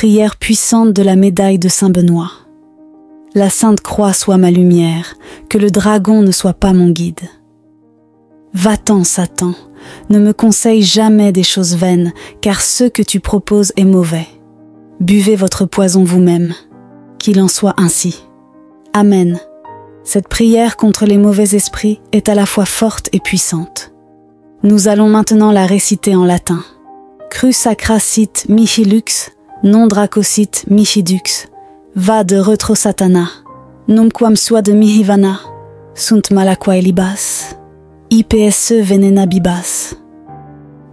Prière puissante de la médaille de Saint Benoît. La Sainte Croix soit ma lumière, que le dragon ne soit pas mon guide. Va-t'en, Satan, ne me conseille jamais des choses vaines, car ce que tu proposes est mauvais. Buvez votre poison vous-même, qu'il en soit ainsi. Amen. Cette prière contre les mauvais esprits est à la fois forte et puissante. Nous allons maintenant la réciter en latin. Cru sacra sit mihi lux, non dracosit mihi dux, va de retro satana, numquam sua de mihi vana, sunt malaquae libas, IPSE venena bibas.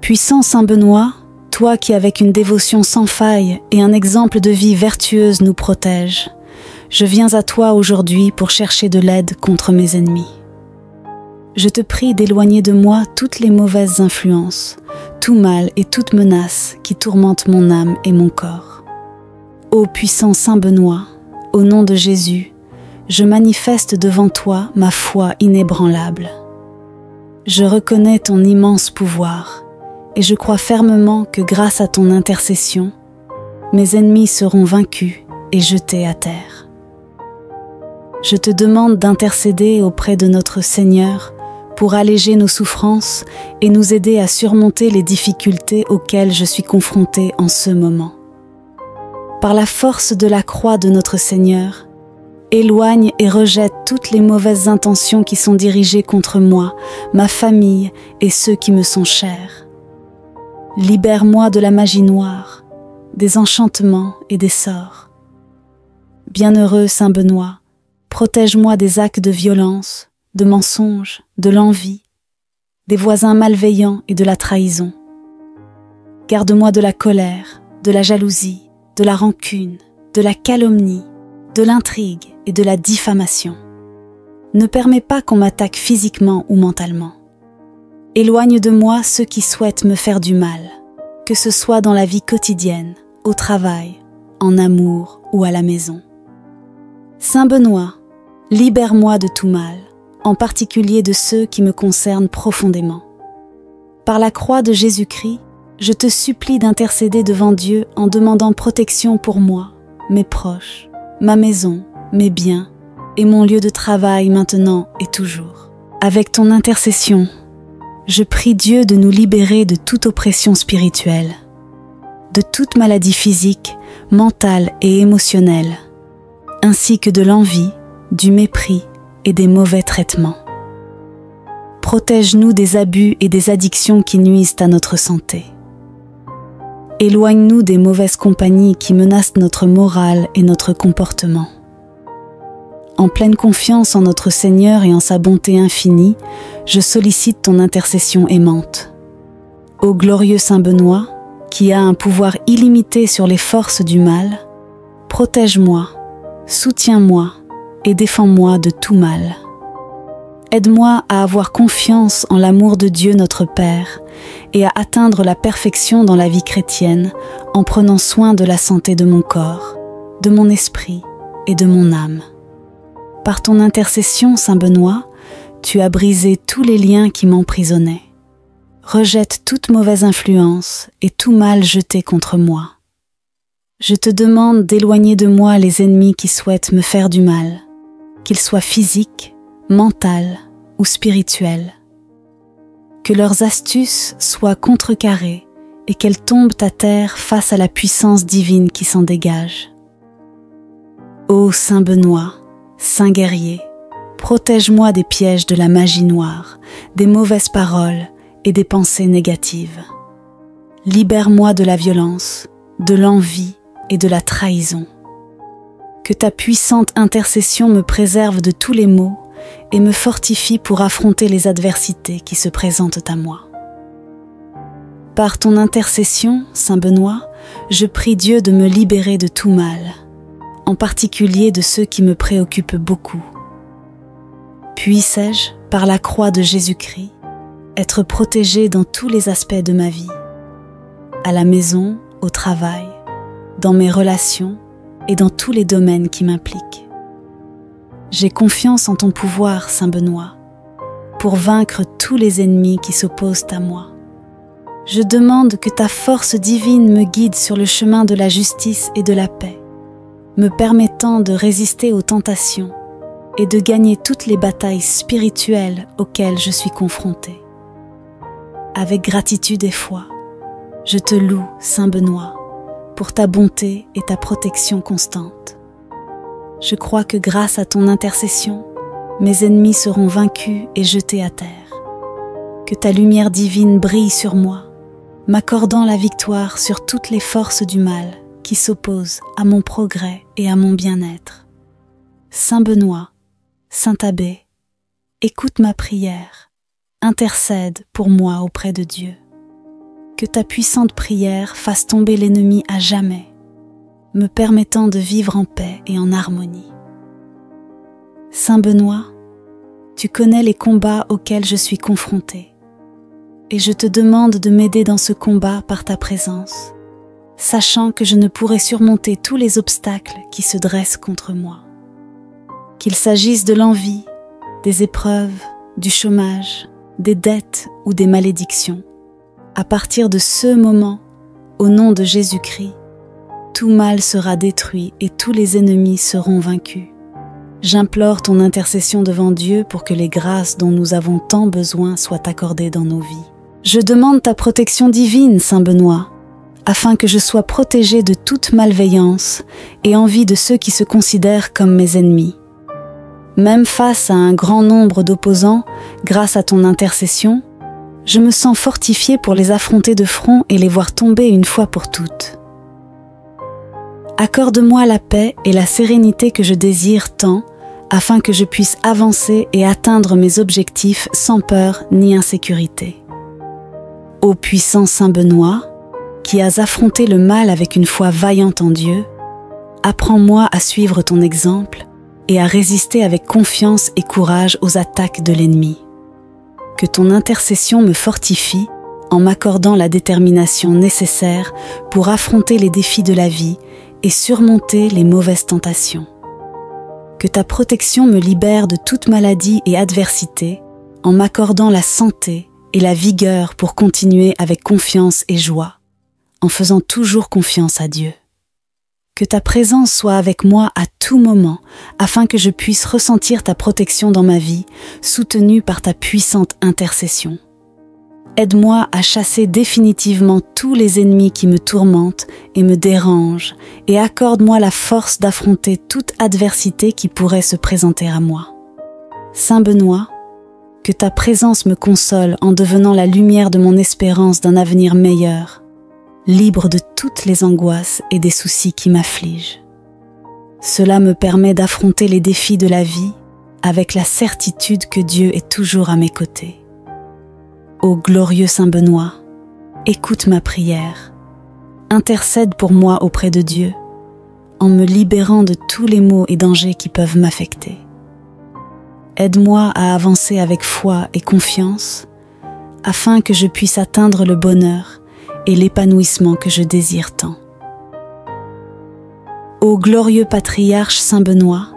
Puissant Saint Benoît, toi qui avec une dévotion sans faille et un exemple de vie vertueuse nous protège, je viens à toi aujourd'hui pour chercher de l'aide contre mes ennemis. Je te prie d'éloigner de moi toutes les mauvaises influences, tout mal et toute menace qui tourmentent mon âme et mon corps. Ô puissant Saint Benoît, au nom de Jésus, je manifeste devant toi ma foi inébranlable. Je reconnais ton immense pouvoir et je crois fermement que grâce à ton intercession, mes ennemis seront vaincus et jetés à terre. Je te demande d'intercéder auprès de notre Seigneur pour alléger nos souffrances et nous aider à surmonter les difficultés auxquelles je suis confrontée en ce moment. Par la force de la croix de notre Seigneur, éloigne et rejette toutes les mauvaises intentions qui sont dirigées contre moi, ma famille et ceux qui me sont chers. Libère-moi de la magie noire, des enchantements et des sorts. Bienheureux Saint Benoît, protège-moi des actes de violence, de mensonges, de l'envie, des voisins malveillants et de la trahison. Garde-moi de la colère, de la jalousie, de la rancune, de la calomnie, de l'intrigue et de la diffamation. Ne permets pas qu'on m'attaque physiquement ou mentalement. Éloigne de moi ceux qui souhaitent me faire du mal, que ce soit dans la vie quotidienne, au travail, en amour ou à la maison. Saint Benoît, libère-moi de tout mal, en particulier de ceux qui me concernent profondément. Par la croix de Jésus-Christ, je te supplie d'intercéder devant Dieu en demandant protection pour moi, mes proches, ma maison, mes biens et mon lieu de travail maintenant et toujours. Avec ton intercession, je prie Dieu de nous libérer de toute oppression spirituelle, de toute maladie physique, mentale et émotionnelle, ainsi que de l'envie, du mépris et des mauvais traitements. Protège-nous des abus et des addictions qui nuisent à notre santé. Éloigne-nous des mauvaises compagnies qui menacent notre morale et notre comportement. En pleine confiance en notre Seigneur et en sa bonté infinie, je sollicite ton intercession aimante. Ô glorieux Saint Benoît, qui a un pouvoir illimité sur les forces du mal, protège-moi, soutiens-moi et défends-moi de tout mal. Aide-moi à avoir confiance en l'amour de Dieu notre Père et à atteindre la perfection dans la vie chrétienne en prenant soin de la santé de mon corps, de mon esprit et de mon âme. Par ton intercession, Saint Benoît, tu as brisé tous les liens qui m'emprisonnaient. Rejette toute mauvaise influence et tout mal jeté contre moi. Je te demande d'éloigner de moi les ennemis qui souhaitent me faire du mal, qu'ils soient physiques, mentales ou spirituelles. Que leurs astuces soient contrecarrées et qu'elles tombent à terre face à la puissance divine qui s'en dégage. Ô Saint Benoît, Saint guerrier, protège-moi des pièges de la magie noire, des mauvaises paroles et des pensées négatives. Libère-moi de la violence, de l'envie et de la trahison. Que ta puissante intercession me préserve de tous les maux et me fortifie pour affronter les adversités qui se présentent à moi. Par ton intercession, Saint Benoît, je prie Dieu de me libérer de tout mal, en particulier de ceux qui me préoccupent beaucoup. Puisse-je, par la croix de Jésus-Christ, être protégé dans tous les aspects de ma vie, à la maison, au travail, dans mes relations et dans tous les domaines qui m'impliquent. J'ai confiance en ton pouvoir, Saint Benoît, pour vaincre tous les ennemis qui s'opposent à moi. Je demande que ta force divine me guide sur le chemin de la justice et de la paix, me permettant de résister aux tentations et de gagner toutes les batailles spirituelles auxquelles je suis confrontée. Avec gratitude et foi, je te loue, Saint Benoît, pour ta bonté et ta protection constante. Je crois que grâce à ton intercession, mes ennemis seront vaincus et jetés à terre. Que ta lumière divine brille sur moi, m'accordant la victoire sur toutes les forces du mal qui s'opposent à mon progrès et à mon bien-être. Saint Benoît, Saint Abbé, écoute ma prière, intercède pour moi auprès de Dieu. Que ta puissante prière fasse tomber l'ennemi à jamais, me permettant de vivre en paix et en harmonie. Saint Benoît, tu connais les combats auxquels je suis confrontée, et je te demande de m'aider dans ce combat par ta présence, sachant que je ne pourrai surmonter tous les obstacles qui se dressent contre moi. Qu'il s'agisse de l'envie, des épreuves, du chômage, des dettes ou des malédictions, à partir de ce moment, au nom de Jésus-Christ, tout mal sera détruit et tous les ennemis seront vaincus. J'implore ton intercession devant Dieu pour que les grâces dont nous avons tant besoin soient accordées dans nos vies. Je demande ta protection divine, Saint Benoît, afin que je sois protégé de toute malveillance et envie de ceux qui se considèrent comme mes ennemis. Même face à un grand nombre d'opposants, grâce à ton intercession, je me sens fortifié pour les affronter de front et les voir tomber une fois pour toutes. Accorde-moi la paix et la sérénité que je désire tant, afin que je puisse avancer et atteindre mes objectifs sans peur ni insécurité. Ô puissant Saint Benoît, qui as affronté le mal avec une foi vaillante en Dieu, apprends-moi à suivre ton exemple et à résister avec confiance et courage aux attaques de l'ennemi. Que ton intercession me fortifie en m'accordant la détermination nécessaire pour affronter les défis de la vie et surmonter les mauvaises tentations. Que ta protection me libère de toute maladie et adversité en m'accordant la santé et la vigueur pour continuer avec confiance et joie, en faisant toujours confiance à Dieu. Que ta présence soit avec moi à tout moment, afin que je puisse ressentir ta protection dans ma vie, soutenue par ta puissante intercession. Aide-moi à chasser définitivement tous les ennemis qui me tourmentent et me dérangent, et accorde-moi la force d'affronter toute adversité qui pourrait se présenter à moi. Saint Benoît, que ta présence me console en devenant la lumière de mon espérance d'un avenir meilleur, libre de toutes les angoisses et des soucis qui m'affligent. Cela me permet d'affronter les défis de la vie avec la certitude que Dieu est toujours à mes côtés. Ô glorieux Saint Benoît, écoute ma prière, intercède pour moi auprès de Dieu, en me libérant de tous les maux et dangers qui peuvent m'affecter. Aide-moi à avancer avec foi et confiance, afin que je puisse atteindre le bonheur et l'épanouissement que je désire tant. Ô glorieux patriarche Saint Benoît,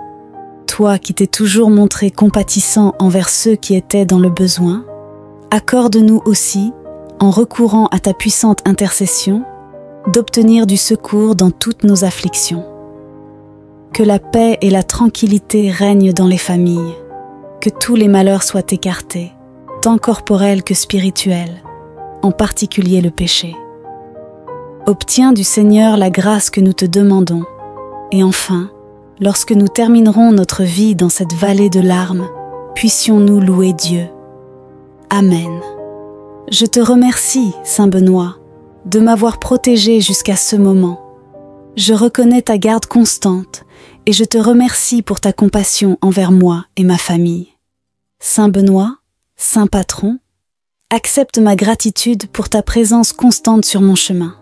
toi qui t'es toujours montré compatissant envers ceux qui étaient dans le besoin, accorde-nous aussi, en recourant à ta puissante intercession, d'obtenir du secours dans toutes nos afflictions. Que la paix et la tranquillité règnent dans les familles, que tous les malheurs soient écartés, tant corporels que spirituels, en particulier le péché. Obtiens du Seigneur la grâce que nous te demandons, et enfin, lorsque nous terminerons notre vie dans cette vallée de larmes, puissions-nous louer Dieu. Amen. Je te remercie, Saint Benoît, de m'avoir protégé jusqu'à ce moment. Je reconnais ta garde constante et je te remercie pour ta compassion envers moi et ma famille. Saint Benoît, Saint Patron, accepte ma gratitude pour ta présence constante sur mon chemin.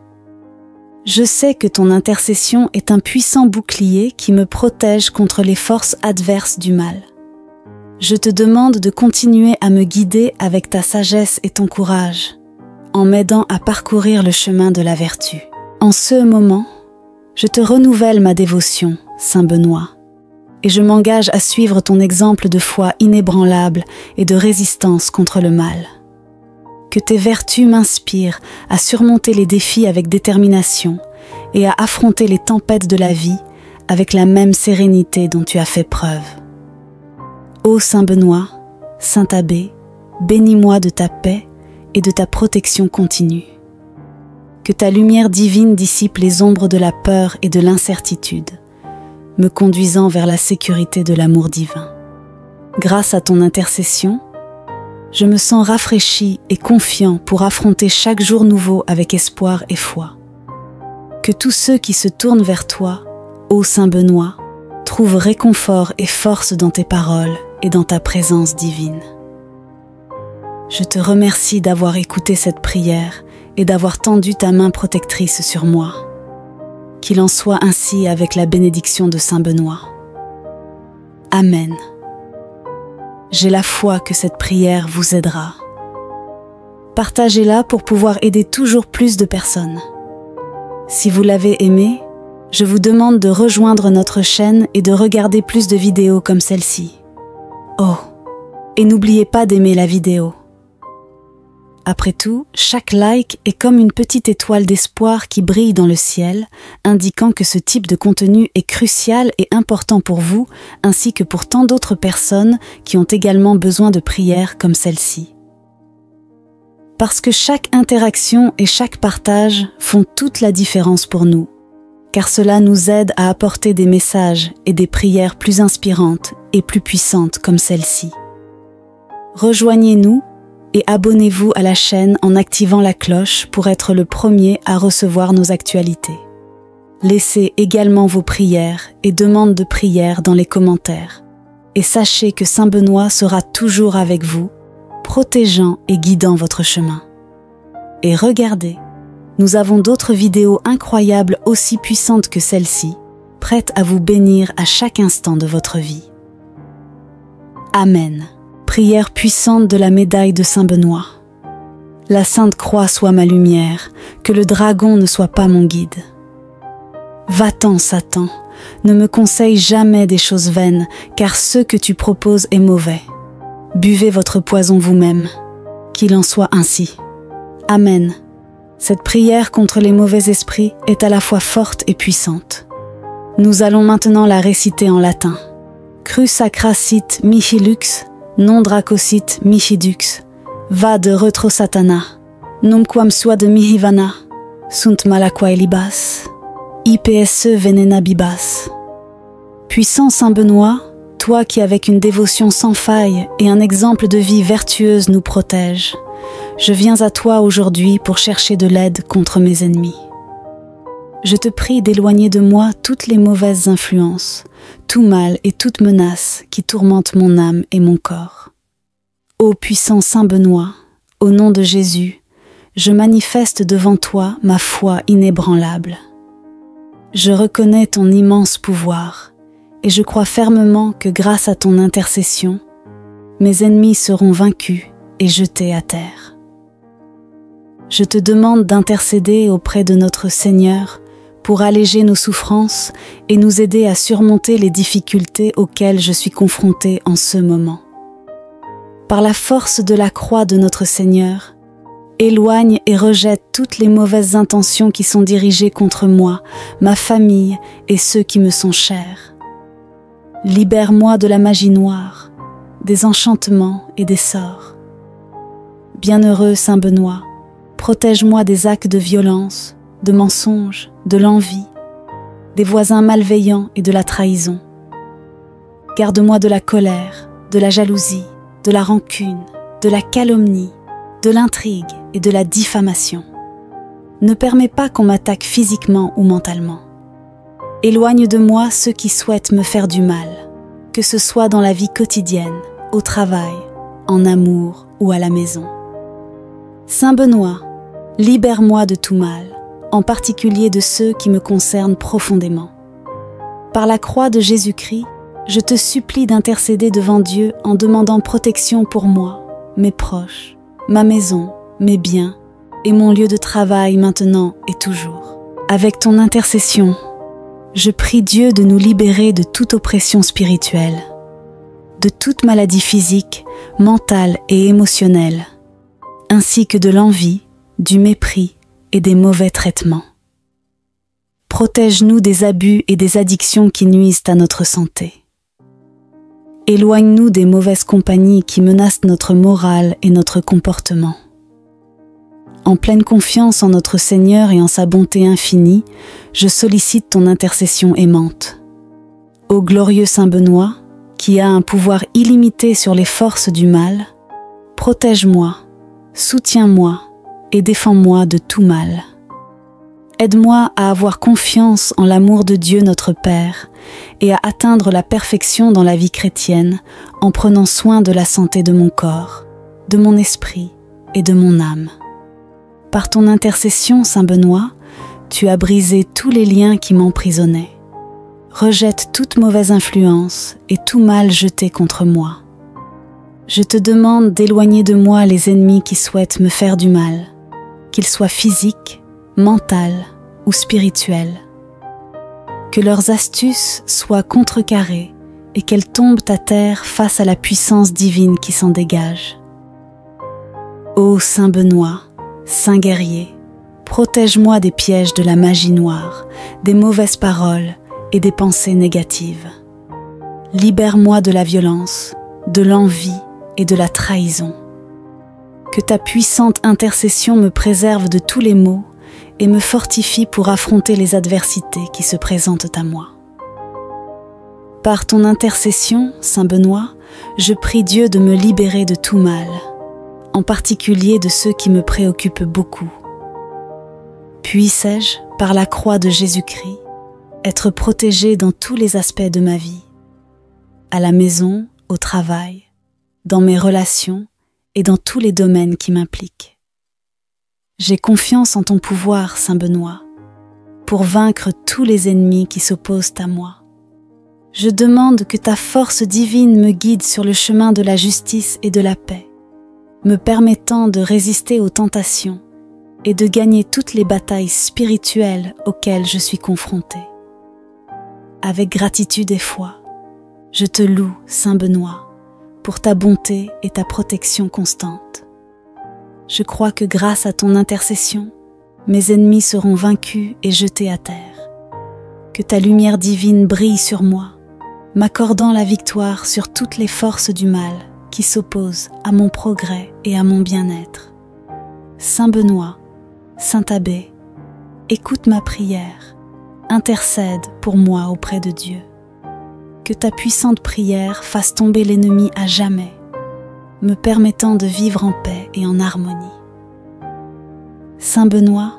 Je sais que ton intercession est un puissant bouclier qui me protège contre les forces adverses du mal. Je te demande de continuer à me guider avec ta sagesse et ton courage, en m'aidant à parcourir le chemin de la vertu. En ce moment, je te renouvelle ma dévotion, Saint Benoît, et je m'engage à suivre ton exemple de foi inébranlable et de résistance contre le mal. Que tes vertus m'inspirent à surmonter les défis avec détermination et à affronter les tempêtes de la vie avec la même sérénité dont tu as fait preuve. Ô Saint Benoît, Saint Abbé, bénis-moi de ta paix et de ta protection continue. Que ta lumière divine dissipe les ombres de la peur et de l'incertitude, me conduisant vers la sécurité de l'amour divin. Grâce à ton intercession, je me sens rafraîchi et confiant pour affronter chaque jour nouveau avec espoir et foi. Que tous ceux qui se tournent vers toi, ô Saint Benoît, trouvent réconfort et force dans tes paroles et dans ta présence divine. Je te remercie d'avoir écouté cette prière et d'avoir tendu ta main protectrice sur moi. Qu'il en soit ainsi avec la bénédiction de Saint Benoît. Amen. J'ai la foi que cette prière vous aidera. Partagez-la pour pouvoir aider toujours plus de personnes. Si vous l'avez aimée, je vous demande de rejoindre notre chaîne et de regarder plus de vidéos comme celle-ci. Oh, et n'oubliez pas d'aimer la vidéo. Après tout, chaque like est comme une petite étoile d'espoir qui brille dans le ciel, indiquant que ce type de contenu est crucial et important pour vous, ainsi que pour tant d'autres personnes qui ont également besoin de prières comme celle-ci. Parce que chaque interaction et chaque partage font toute la différence pour nous, car cela nous aide à apporter des messages et des prières plus inspirantes et plus puissantes comme celle-ci. Rejoignez-nous et abonnez-vous à la chaîne en activant la cloche pour être le premier à recevoir nos actualités. Laissez également vos prières et demandes de prière dans les commentaires. Et sachez que Saint Benoît sera toujours avec vous, protégeant et guidant votre chemin. Et regardez, nous avons d'autres vidéos incroyables aussi puissantes que celle-ci, prêtes à vous bénir à chaque instant de votre vie. Amen. Prière puissante de la médaille de Saint Benoît. La Sainte Croix soit ma lumière, que le dragon ne soit pas mon guide. Va-t'en, Satan, ne me conseille jamais des choses vaines, car ce que tu proposes est mauvais. Buvez votre poison vous-même, qu'il en soit ainsi. Amen. Cette prière contre les mauvais esprits est à la fois forte et puissante. Nous allons maintenant la réciter en latin. Cru sacra sit mihi lux, non dracosit mihi dux, va de retro satana, numquam sua de mihi vana, sunt malaquae libas, IPSE venena bibas. Puissant Saint Benoît, toi qui avec une dévotion sans faille et un exemple de vie vertueuse nous protège, je viens à toi aujourd'hui pour chercher de l'aide contre mes ennemis. Je te prie d'éloigner de moi toutes les mauvaises influences, tout mal et toute menace qui tourmentent mon âme et mon corps. Ô puissant Saint Benoît, au nom de Jésus, je manifeste devant toi ma foi inébranlable. Je reconnais ton immense pouvoir et je crois fermement que grâce à ton intercession, mes ennemis seront vaincus et jetés à terre. Je te demande d'intercéder auprès de notre Seigneur pour alléger nos souffrances et nous aider à surmonter les difficultés auxquelles je suis confrontée en ce moment. Par la force de la croix de notre Seigneur, éloigne et rejette toutes les mauvaises intentions qui sont dirigées contre moi, ma famille et ceux qui me sont chers. Libère-moi de la magie noire, des enchantements et des sorts. Bienheureux Saint Benoît, protège-moi des actes de violence, de mensonges, de l'envie, des voisins malveillants et de la trahison. Garde-moi de la colère, de la jalousie, de la rancune, de la calomnie, de l'intrigue et de la diffamation. Ne permets pas qu'on m'attaque physiquement ou mentalement. Éloigne de moi ceux qui souhaitent me faire du mal, que ce soit dans la vie quotidienne, au travail, en amour ou à la maison. Saint Benoît, libère-moi de tout mal, en particulier de ceux qui me concernent profondément. Par la croix de Jésus-Christ, je te supplie d'intercéder devant Dieu en demandant protection pour moi, mes proches, ma maison, mes biens et mon lieu de travail maintenant et toujours. Avec ton intercession, je prie Dieu de nous libérer de toute oppression spirituelle, de toute maladie physique, mentale et émotionnelle, ainsi que de l'envie, du mépris et des mauvais traitements. Protège-nous des abus et des addictions qui nuisent à notre santé. Éloigne-nous des mauvaises compagnies qui menacent notre morale et notre comportement. En pleine confiance en notre Seigneur et en sa bonté infinie, je sollicite ton intercession aimante. Ô glorieux Saint Benoît, qui a un pouvoir illimité sur les forces du mal, protège-moi, soutiens-moi et défends-moi de tout mal. Aide-moi à avoir confiance en l'amour de Dieu notre Père et à atteindre la perfection dans la vie chrétienne en prenant soin de la santé de mon corps, de mon esprit et de mon âme. Par ton intercession, Saint Benoît, tu as brisé tous les liens qui m'emprisonnaient. Rejette toute mauvaise influence et tout mal jeté contre moi. Je te demande d'éloigner de moi les ennemis qui souhaitent me faire du mal, qu'ils soient physiques, mentales ou spirituelles. Que leurs astuces soient contrecarrées et qu'elles tombent à terre face à la puissance divine qui s'en dégage. Ô Saint Benoît, Saint guerrier, protège-moi des pièges de la magie noire, des mauvaises paroles et des pensées négatives. Libère-moi de la violence, de l'envie et de la trahison. Que ta puissante intercession me préserve de tous les maux et me fortifie pour affronter les adversités qui se présentent à moi. Par ton intercession, Saint Benoît, je prie Dieu de me libérer de tout mal, en particulier de ceux qui me préoccupent beaucoup. Puisse-je, par la croix de Jésus-Christ, être protégé dans tous les aspects de ma vie, à la maison, au travail, dans mes relations et dans tous les domaines qui m'impliquent. J'ai confiance en ton pouvoir, Saint Benoît, pour vaincre tous les ennemis qui s'opposent à moi. Je demande que ta force divine me guide sur le chemin de la justice et de la paix, me permettant de résister aux tentations et de gagner toutes les batailles spirituelles auxquelles je suis confrontée. Avec gratitude et foi, je te loue, Saint Benoît, pour ta bonté et ta protection constante. Je crois que grâce à ton intercession, mes ennemis seront vaincus et jetés à terre. Que ta lumière divine brille sur moi, m'accordant la victoire sur toutes les forces du mal qui s'opposent à mon progrès et à mon bien-être. Saint Benoît, Saint Abbé, écoute ma prière, intercède pour moi auprès de Dieu. Que ta puissante prière fasse tomber l'ennemi à jamais, me permettant de vivre en paix et en harmonie. Saint Benoît,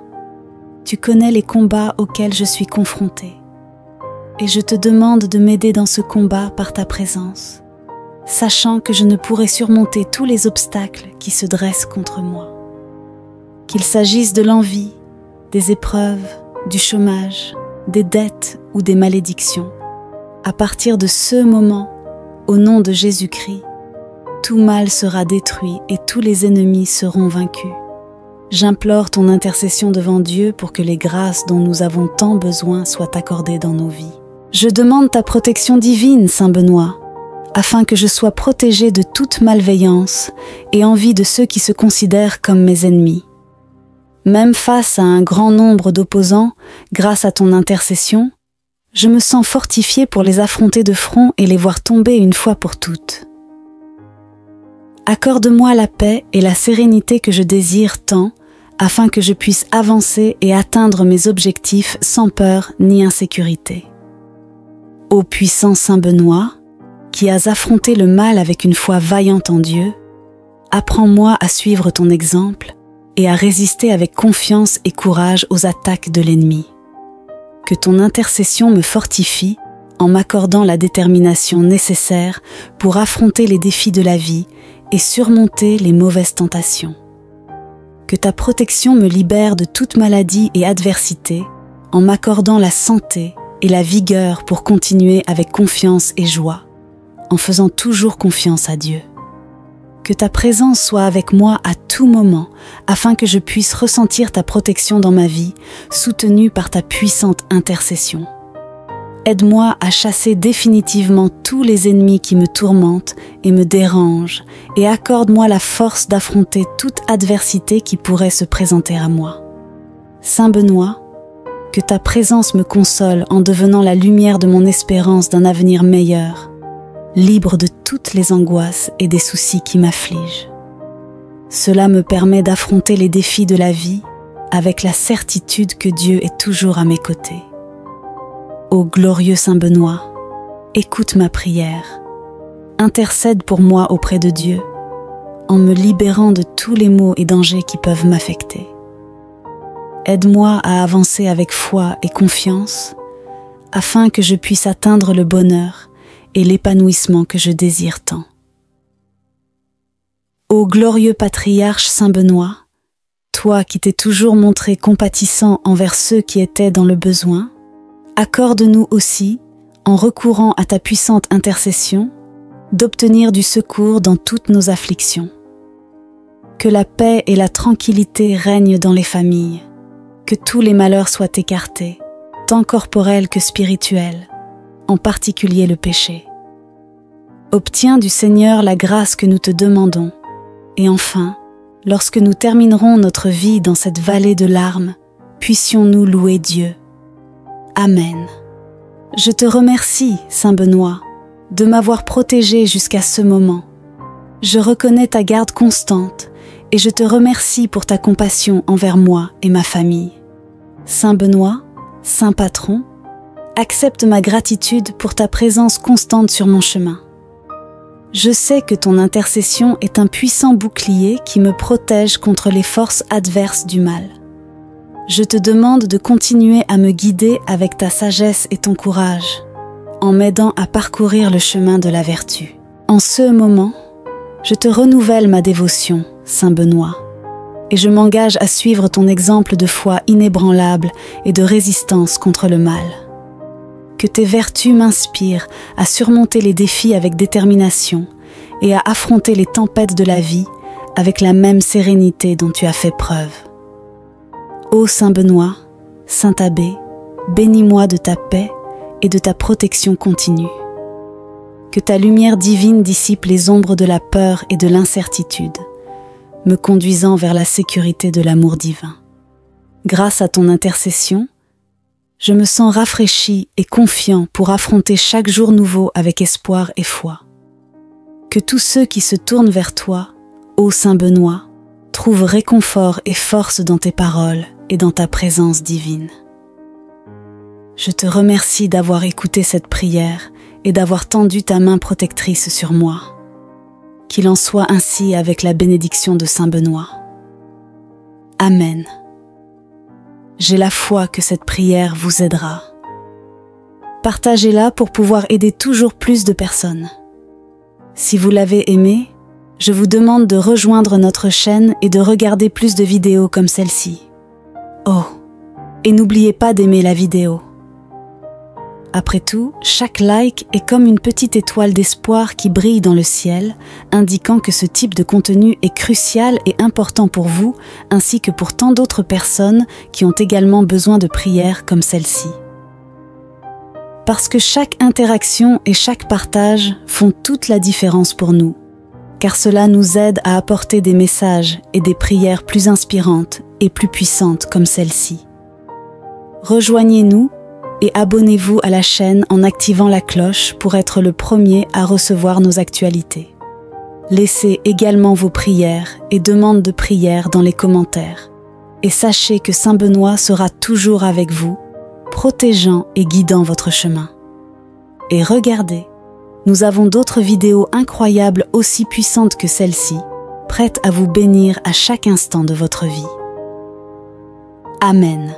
tu connais les combats auxquels je suis confrontée, et je te demande de m'aider dans ce combat par ta présence, sachant que je ne pourrai surmonter tous les obstacles qui se dressent contre moi. Qu'il s'agisse de l'envie, des épreuves, du chômage, des dettes ou des malédictions, à partir de ce moment, au nom de Jésus-Christ, tout mal sera détruit et tous les ennemis seront vaincus. J'implore ton intercession devant Dieu pour que les grâces dont nous avons tant besoin soient accordées dans nos vies. Je demande ta protection divine, Saint Benoît, afin que je sois protégé de toute malveillance et envie de ceux qui se considèrent comme mes ennemis. Même face à un grand nombre d'opposants, grâce à ton intercession, je me sens fortifié pour les affronter de front et les voir tomber une fois pour toutes. Accorde-moi la paix et la sérénité que je désire tant, afin que je puisse avancer et atteindre mes objectifs sans peur ni insécurité. Ô puissant Saint Benoît, qui as affronté le mal avec une foi vaillante en Dieu, apprends-moi à suivre ton exemple et à résister avec confiance et courage aux attaques de l'ennemi. Que ton intercession me fortifie en m'accordant la détermination nécessaire pour affronter les défis de la vie et surmonter les mauvaises tentations. Que ta protection me libère de toute maladie et adversité en m'accordant la santé et la vigueur pour continuer avec confiance et joie, en faisant toujours confiance à Dieu. Que ta présence soit avec moi à tout moment, afin que je puisse ressentir ta protection dans ma vie, soutenue par ta puissante intercession. Aide-moi à chasser définitivement tous les ennemis qui me tourmentent et me dérangent, et accorde-moi la force d'affronter toute adversité qui pourrait se présenter à moi. Saint Benoît, que ta présence me console en devenant la lumière de mon espérance d'un avenir meilleur, libre de toutes les angoisses et des soucis qui m'affligent. Cela me permet d'affronter les défis de la vie avec la certitude que Dieu est toujours à mes côtés. Ô glorieux Saint Benoît, écoute ma prière, intercède pour moi auprès de Dieu, en me libérant de tous les maux et dangers qui peuvent m'affecter. Aide-moi à avancer avec foi et confiance, afin que je puisse atteindre le bonheur et l'épanouissement que je désire tant. Ô glorieux patriarche Saint Benoît, toi qui t'es toujours montré compatissant envers ceux qui étaient dans le besoin, accorde-nous aussi, en recourant à ta puissante intercession, d'obtenir du secours dans toutes nos afflictions. Que la paix et la tranquillité règnent dans les familles, que tous les malheurs soient écartés, tant corporels que spirituels, en particulier le péché. Obtiens du Seigneur la grâce que nous te demandons, et enfin, lorsque nous terminerons notre vie dans cette vallée de larmes, puissions-nous louer Dieu. Amen. Je te remercie, Saint Benoît, de m'avoir protégé jusqu'à ce moment. Je reconnais ta garde constante et je te remercie pour ta compassion envers moi et ma famille. Saint Benoît, Saint Patron, accepte ma gratitude pour ta présence constante sur mon chemin. Je sais que ton intercession est un puissant bouclier qui me protège contre les forces adverses du mal. Je te demande de continuer à me guider avec ta sagesse et ton courage, en m'aidant à parcourir le chemin de la vertu. En ce moment, je te renouvelle ma dévotion, Saint Benoît, et je m'engage à suivre ton exemple de foi inébranlable et de résistance contre le mal. Que tes vertus m'inspirent à surmonter les défis avec détermination et à affronter les tempêtes de la vie avec la même sérénité dont tu as fait preuve. Ô Saint Benoît, Saint Abbé, bénis-moi de ta paix et de ta protection continue. Que ta lumière divine dissipe les ombres de la peur et de l'incertitude, me conduisant vers la sécurité de l'amour divin. Grâce à ton intercession, je me sens rafraîchi et confiant pour affronter chaque jour nouveau avec espoir et foi. Que tous ceux qui se tournent vers toi, ô Saint Benoît, trouvent réconfort et force dans tes paroles et dans ta présence divine. Je te remercie d'avoir écouté cette prière et d'avoir tendu ta main protectrice sur moi. Qu'il en soit ainsi avec la bénédiction de Saint Benoît. Amen. J'ai la foi que cette prière vous aidera. Partagez-la pour pouvoir aider toujours plus de personnes. Si vous l'avez aimée, je vous demande de rejoindre notre chaîne et de regarder plus de vidéos comme celle-ci. Oh, et n'oubliez pas d'aimer la vidéo. Après tout, chaque like est comme une petite étoile d'espoir qui brille dans le ciel, indiquant que ce type de contenu est crucial et important pour vous, ainsi que pour tant d'autres personnes qui ont également besoin de prières comme celle-ci. Parce que chaque interaction et chaque partage font toute la différence pour nous, car cela nous aide à apporter des messages et des prières plus inspirantes et plus puissantes comme celle-ci. Rejoignez-nous et abonnez-vous à la chaîne en activant la cloche pour être le premier à recevoir nos actualités. Laissez également vos prières et demandes de prière dans les commentaires. Et sachez que Saint Benoît sera toujours avec vous, protégeant et guidant votre chemin. Et regardez, nous avons d'autres vidéos incroyables aussi puissantes que celle-ci, prêtes à vous bénir à chaque instant de votre vie. Amen.